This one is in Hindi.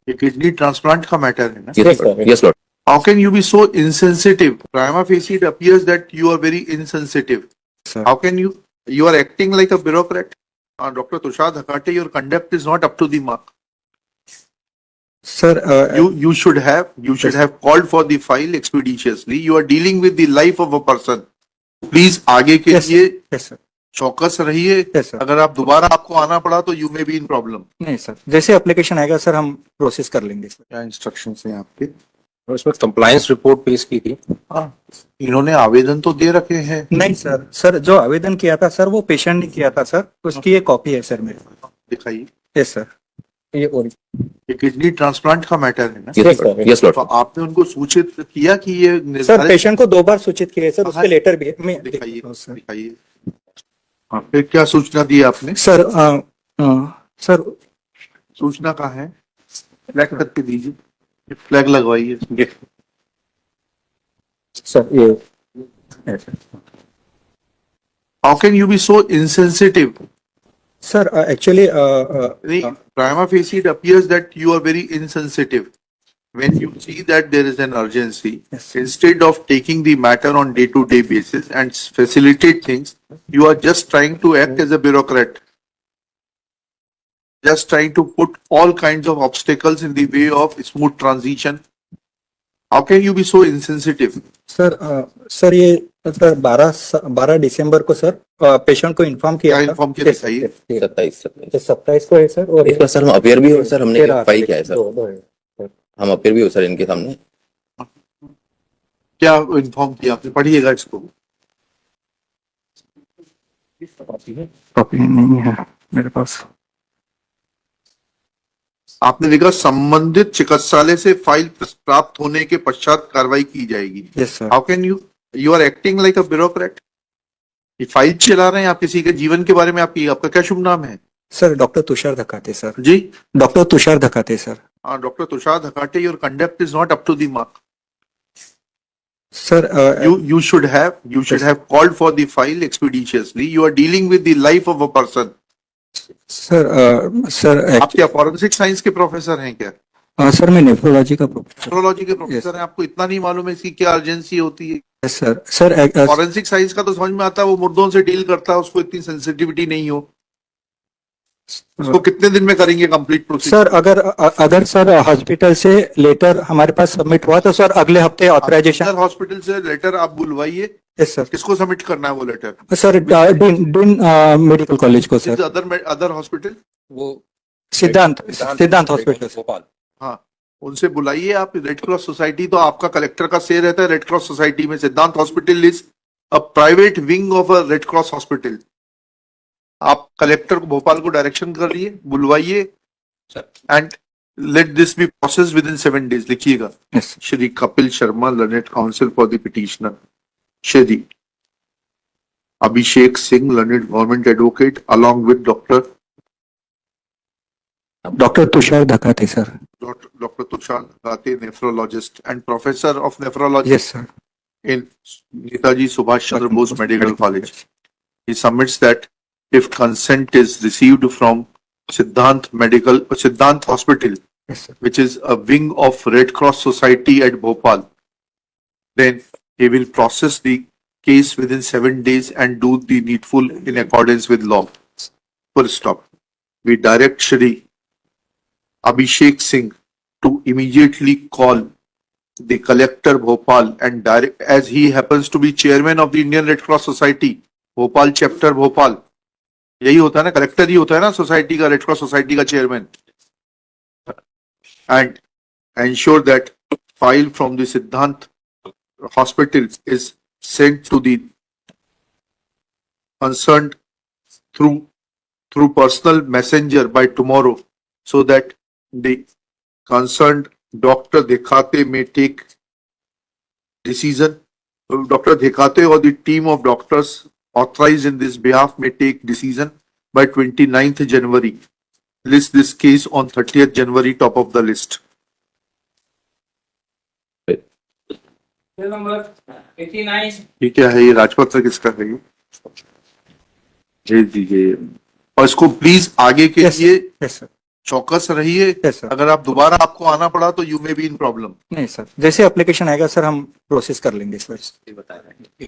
ये किडनी ट्रांसप्लांट का मैटर है ना? Yes, sir. Yes, Lord. How can you be so insensitive? Prima facie, it appears that you are very insensitive. Sir. How can you are acting like a bureaucrat? Dr. Tushar Dhakate, your conduct is not up to the mark. Sir, You should have called for the file expeditiously. You are dealing with the life of a person. Please आगे के yes, लिए yes, sir. चौकस रहिए. Yes, sir. अगर आप दोबारा आपको आना पड़ा तो you may be in problem. नहीं सर, जैसे एप्लीकेशन आएगा सर हम प्रोसेस कर लेंगे सर. क्या इंस्ट्रक्शंस हैं आपके? और इसमें कंप्लायंस रिपोर्ट पेश की थी. हाँ, इन्होंने आवेदन तो दे रखे हैं. नहीं सर, सर जो आवेदन किया था सर वो पेशेंट ने किया था सर, उसकी एक कॉपी है सर मेरे पास. दिखाइए. यस सर, ये ये किडनी ट्रांसप्लांट का मैटर है ना? Yes, sir. Yes, Lord. तो आपने उनको सूचित किया कि ये सर निर्धारित. पेशेंट को 2 बार सूचित किया है सर, उसके लेटर भी है. मैं दिखाइए. सर. दिखाइए. हाँ, फिर क्या सूचना दी आपने? सर सर सूचना कहाँ है? फ्लैग करके दीजिए. फ्लैग लगवाइए इसमें. सर ये How can you be so insensitive? Sir actually Prima facie, it appears that you are very insensitive. When you see that there is an urgency, Yes. instead of taking the matter on day-to-day basis and facilitate things, you are just trying to act as a bureaucrat. Just trying to put all kinds of obstacles in the way of smooth transition. How can you be so insensitive? Sir sir ये सर 12 दिसंबर को सर पेशेंट को इन्फॉर्म किया क्या था. inform किया? दिखाइए. 27 27 को है सर. और इस पर सर हम अपेयर भी हो सर, हमने 13 फाइल किया है सर. दो है. हम अपेयर भी हो सर इनके सामने. क्या इन्फॉर्म किया आपने? पढ़िएगा इसको. कॉपी नहीं है मेरे पास. आपने लिखा संबंधित चिकित्सालय से फाइल प्राप्त होने के पश्चात कार्रवाई की जाएगी. Yes sir. How can you are acting like a bureaucrat. ये फाइल चला रहे हैं आप किसी के जीवन के बारे में. आपका क्या शुभ नाम है? Sir doctor Tushar Dhakate sir. जी. Doctor Tushar Dhakate sir. Doctor Tushar Dhakate, your conduct is not up to the mark. Sir You should have called for the file expeditiously. You are dealing with the life of a person. Sir आप क्या फॉरेंसिक साइंस के प्रोफेसर हैं क्या? सर मैं नेफ्रोलॉजी का प्रोफेसर. एस्ट्रोलॉजी के प्रोफेसर हैं. आपको इतना नहीं मालूम है इसकी क्या अर्जेंसी होती है? Yes sir. Sir forensic science का तो समझ में आता है, वो मुर्दों से डील करता है, उसको इतनी सेंसिटिविटी नहीं हो. उसको कितने दिन में करेंगे कंप्लीट प्रोसेस? सर अगर सर हॉस्पिटल से लेटर हमारे पास सबमिट हुआ तो सर अगले हफ्ते ऑथराइजेशन. हॉस्पिटल से लेटर आप बुलवाइए. Yes sir. किसको सबमिट करना है वो letter? Sir dean medical college को सर. Other hospital? वो सिद्धांत हॉस्पिटल भोपाल. हाँ, उनसे बुलाइए आप. रेड क्रॉस सोसाइटी तो आपका कलेक्टर का से रहता है. रेड क्रॉस सोसाइटी में Siddhant hospital is a private wing of a red cross hospital. आप कलेक्टर को भोपाल को डायरेक्शन करिए, बुलवाइए and let this be process within 7 days. लिखिएगा. Yes. Shri Kapil Sharma, learned counsel for the petitioner. Shri Abhishek Singh, learned government advocate, along with doctor Tushar Dhakate sir. Dr. Tushar Dhakate, nephrologist and professor of nephrology yes sir. in Netaji Subhash Chandra Bose Medical College. He submits that if consent is received from Siddhant Hospital, yes sir. which is a wing of Red Cross Society at Bhopal, then he will process the case within 7 days and do the needful in accordance with law. Full stop. We direct Shri Abhishek Singh to immediately call the collector Bhopal and direct, as he happens to be chairman of the Indian Red Cross Society, Bhopal chapter Bhopal. यही होता है ना, कलेक्टर ही होता है ना सोसाइटी का, रेड क्रॉस सोसाइटी का chairman. And ensure that file from the Siddhant hospital is sent to the concerned through personal messenger by tomorrow, so that the concerned Dr. Dhekate may take decision. Dr. Dhekate or the team of doctors authorized in this behalf may take decision by 29th January. List this case on 30th January, top of the list. Number 89. ये क्या है? ये राजपत्र किसका है? ये भेज दीजिए और इसको प्लीज आगे के लिए यस सर. चौकस रहिए। Yes sir. अगर आप दोबारा आपको आना पड़ा तो you may be in problem. नहीं सर, जैसे एप्लीकेशन आएगा सर हम प्रोसेस कर लेंगे सर। बताया